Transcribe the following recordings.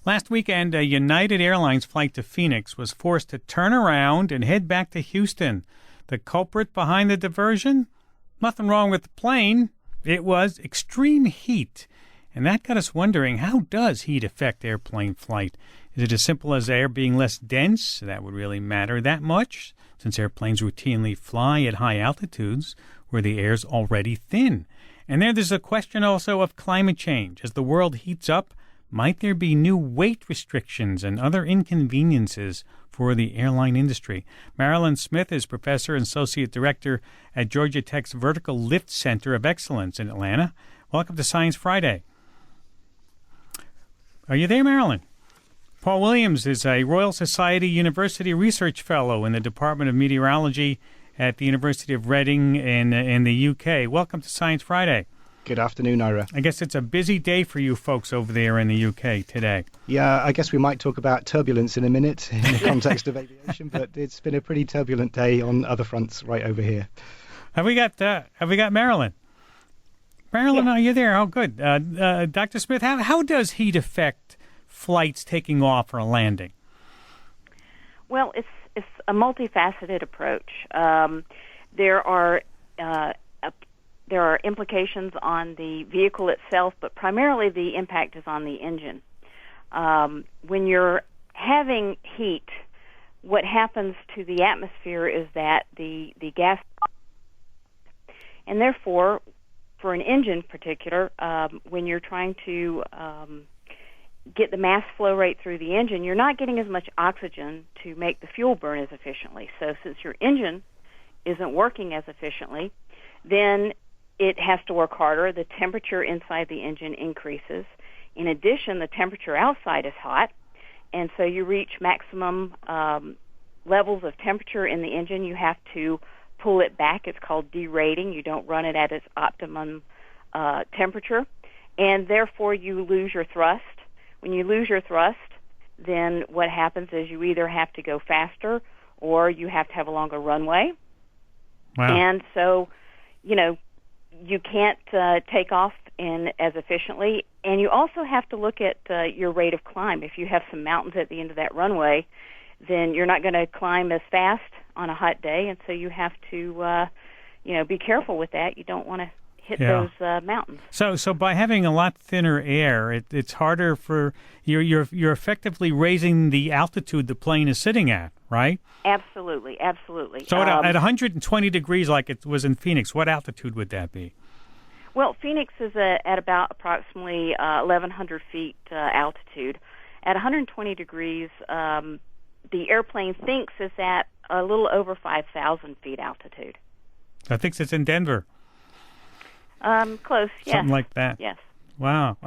Last weekend, a United Airlines flight to Phoenix was forced to turn around and head back to Houston. The culprit behind the diversion? Nothing wrong with the plane. It was extreme heat. And that got us wondering, how does heat affect airplane flight? Is it as simple as air being less dense? That would really matter that much, since airplanes routinely fly at high altitudes where the air's already thin. And there's a question also of climate change. As the world heats up, might there be new weight restrictions and other inconveniences for the airline industry? Marilyn Smith is professor and associate director at Georgia Tech's Vertical Lift Center of Excellence in Atlanta. Welcome to Science Friday. Are you there, Marilyn? Paul Williams is a Royal Society University Research Fellow in the Department of Meteorology at the University of Reading in the UK. Welcome to Science Friday. Good afternoon, Ira. I guess it's a busy day for you folks over there in the UK today. Yeah, I guess we might talk about turbulence in a minute in the context of aviation, but it's been a pretty turbulent day on other fronts right over here. Have we got Marilyn? Marilyn, Yeah. Are you there? Oh, good. Dr. Smith, how does heat affect flights taking off or landing? Well, it's a multifaceted approach. There are implications on the vehicle itself, but primarily the impact is on the engine. When you're having heat, what happens to the atmosphere is that the gas, and therefore, for an engine in particular, when you're trying to get the mass flow rate through the engine, you're not getting as much oxygen to make the fuel burn as efficiently. So since your engine isn't working as efficiently, then it has to work harder. The temperature inside the engine increases. In addition, the temperature outside is hot, and so you reach maximum levels of temperature in the engine. You have to pull it back. It's called derating. You don't run it at its optimum temperature, and therefore you lose your thrust. When you lose your thrust, then what happens is you either have to go faster or you have to have a longer runway. Wow. And so, you can't take off as efficiently. And you also have to look at your rate of climb. If you have some mountains at the end of that runway, then you're not going to climb as fast on a hot day. And so you have to, be careful with that. You don't want to hit those mountains. So by having a lot thinner air, it's harder for you're effectively raising the altitude the plane is sitting at, right? Absolutely. So at 120 degrees, like it was in Phoenix, what altitude would that be? Well, Phoenix is at about approximately 1,100 feet altitude. At 120 degrees, the airplane thinks it's at a little over 5,000 feet altitude. I think it's in Denver. Close, yes. Something like that. Yes. Wow.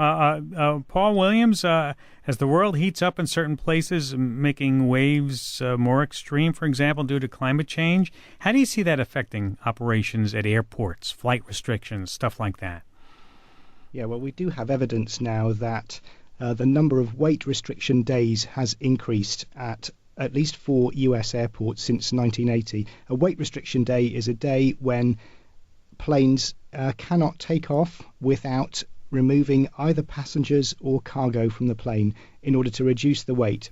Paul Williams, as the world heats up in certain places, making waves more extreme, for example, due to climate change, how do you see that affecting operations at airports, flight restrictions, stuff like that? Yeah, well, we do have evidence now that the number of weight restriction days has increased at least 4 U.S. airports since 1980. A weight restriction day is a day when planes cannot take off without removing either passengers or cargo from the plane in order to reduce the weight.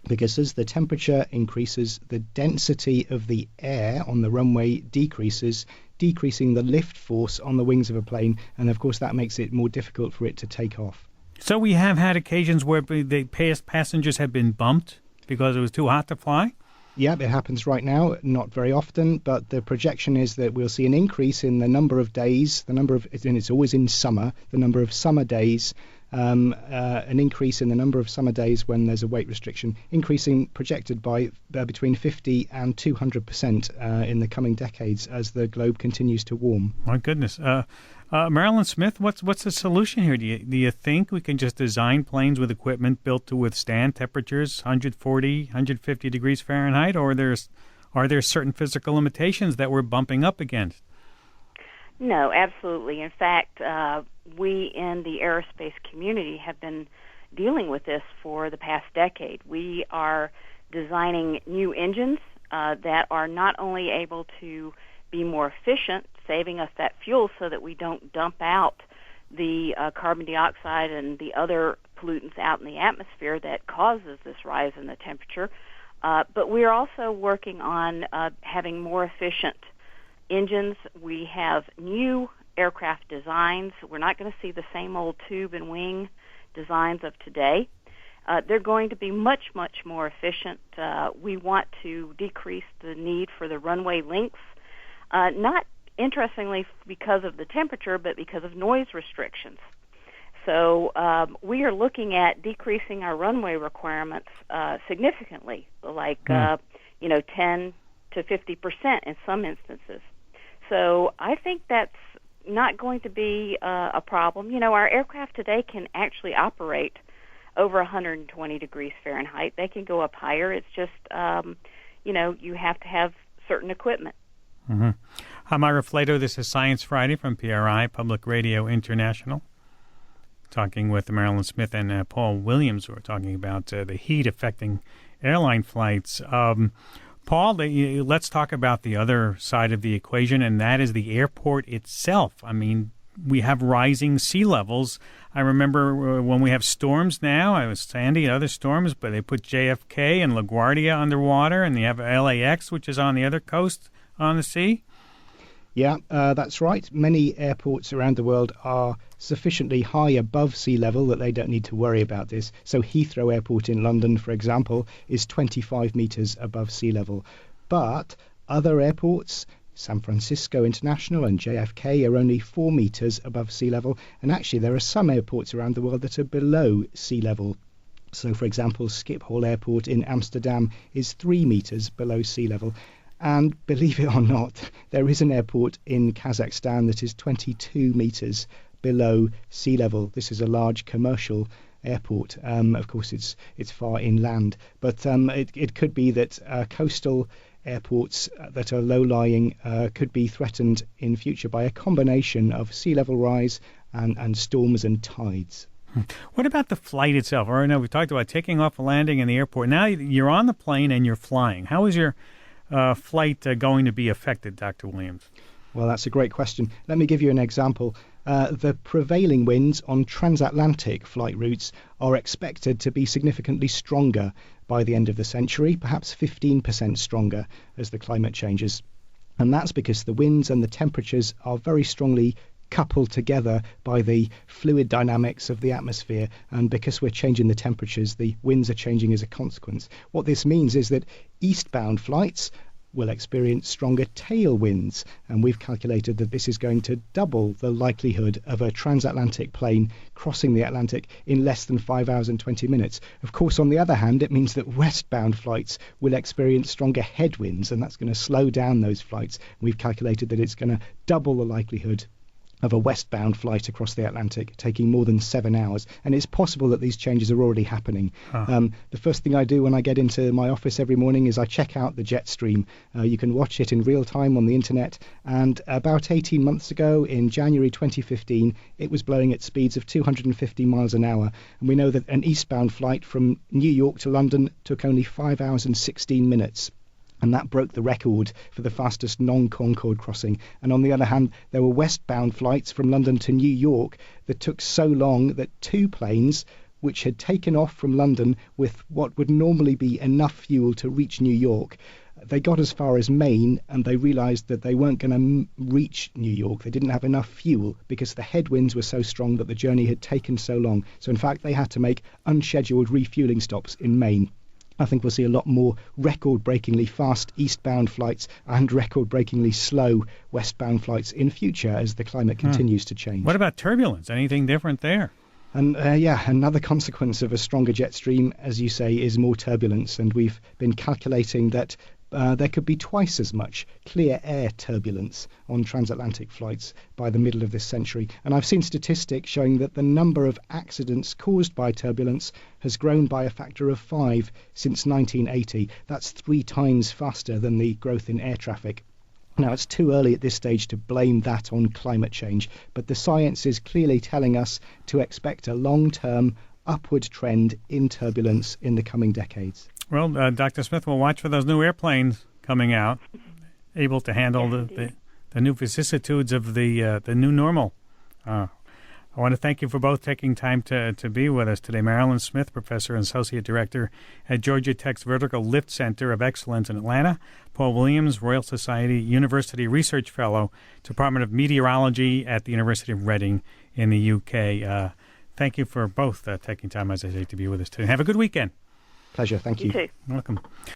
Because as the temperature increases, the density of the air on the runway decreases, decreasing the lift force on the wings of a plane, and of course that makes it more difficult for it to take off. So we have had occasions where the passengers have been bumped because it was too hot to fly? Yeah, it happens right now, not very often, but the projection is that we'll see an increase in the number of days, and it's always in summer, the number of summer days, an increase in the number of summer days when there's a weight restriction, increasing projected by between 50 and 200% in the coming decades as the globe continues to warm. My goodness. Marilyn Smith, what's the solution here? Do you think we can just design planes with equipment built to withstand temperatures 140, 150 degrees Fahrenheit, or are there certain physical limitations that we're bumping up against? No, absolutely. In fact, we in the aerospace community have been dealing with this for the past decade. We are designing new engines that are not only able to be more efficient, saving us that fuel so that we don't dump out the carbon dioxide and the other pollutants out in the atmosphere that causes this rise in the temperature. But we're also working on having more efficient engines. We have new aircraft designs. We're not going to see the same old tube and wing designs of today. They're going to be much, much more efficient. We want to decrease the need for the runway lengths, not interestingly because of the temperature, but because of noise restrictions. So we are looking at decreasing our runway requirements significantly, like 10 to 50% in some instances. So I think that's not going to be a problem. Our aircraft today can actually operate over 120 degrees Fahrenheit. They can go up higher. It's just, you have to have certain equipment. Mm-hmm. I'm Ira Flato. This is Science Friday from PRI, Public Radio International. Talking with Marilyn Smith and Paul Williams. We're talking about the heat affecting airline flights. Paul, let's talk about the other side of the equation, and that is the airport itself. I mean, we have rising sea levels. I remember when we have storms now, it was Sandy and other storms, but they put JFK and LaGuardia underwater, and they have LAX, which is on the other coast on the sea. Yeah, that's right. Many airports around the world are sufficiently high above sea level that they don't need to worry about this. So Heathrow Airport in London, for example, is 25 metres above sea level. But other airports, San Francisco International and JFK, are only 4 metres above sea level. And actually, there are some airports around the world that are below sea level. So, for example, Schiphol Airport in Amsterdam is 3 metres below sea level. And believe it or not, there is an airport in Kazakhstan that is 22 metres below sea level. This is a large commercial airport. Of course, it's far inland, but it could be that coastal airports that are low-lying could be threatened in future by a combination of sea level rise and storms and tides. What about the flight itself? Or no, we talked about taking off and landing in the airport. Now you're on the plane and you're flying. How is your flight going to be affected, Dr. Williams? Well, that's a great question. Let me give you an example. The prevailing winds on transatlantic flight routes are expected to be significantly stronger by the end of the century, perhaps 15% stronger as the climate changes. And that's because the winds and the temperatures are very strongly coupled together by the fluid dynamics of the atmosphere, and because we're changing the temperatures, the winds are changing as a consequence. What this means is that eastbound flights will experience stronger tailwinds, and we've calculated that this is going to double the likelihood of a transatlantic plane crossing the Atlantic in less than 5 hours and 20 minutes. Of course, on the other hand, it means that westbound flights will experience stronger headwinds, and that's going to slow down those flights. We've calculated that it's going to double the likelihood of a westbound flight across the Atlantic, taking more than 7 hours. And it's possible that these changes are already happening. The first thing I do when I get into my office every morning is I check out the jet stream. You can watch it in real time on the internet. And about 18 months ago, in January 2015, it was blowing at speeds of 250 miles an hour. And we know that an eastbound flight from New York to London took only 5 hours and 16 minutes. And that broke the record for the fastest non-Concorde crossing. And on the other hand, there were westbound flights from London to New York that took so long that 2 planes, which had taken off from London with what would normally be enough fuel to reach New York, they got as far as Maine and they realized that they weren't going to reach New York. They didn't have enough fuel because the headwinds were so strong that the journey had taken so long. So in fact, they had to make unscheduled refueling stops in Maine. I think we'll see a lot more record-breakingly fast eastbound flights and record-breakingly slow westbound flights in future as the climate continues to change. What about turbulence? Anything different there? And another consequence of a stronger jet stream, as you say, is more turbulence. And we've been calculating that there could be twice as much clear air turbulence on transatlantic flights by the middle of this century. And I've seen statistics showing that the number of accidents caused by turbulence has grown by a factor of 5 since 1980. That's 3 times faster than the growth in air traffic. Now, it's too early at this stage to blame that on climate change, but the science is clearly telling us to expect a long-term upward trend in turbulence in the coming decades. Well, Dr. Smith, we'll watch for those new airplanes coming out, able to handle the new vicissitudes of the new normal. I want to thank you for both taking time to be with us today. Marilyn Smith, Professor and Associate Director at Georgia Tech's Vertical Lift Center of Excellence in Atlanta. Paul Williams, Royal Society University Research Fellow, Department of Meteorology at the University of Reading in the UK. Thank you for both taking time, as I say, to be with us today. Have a good weekend. Pleasure. Thank you. You too. Welcome.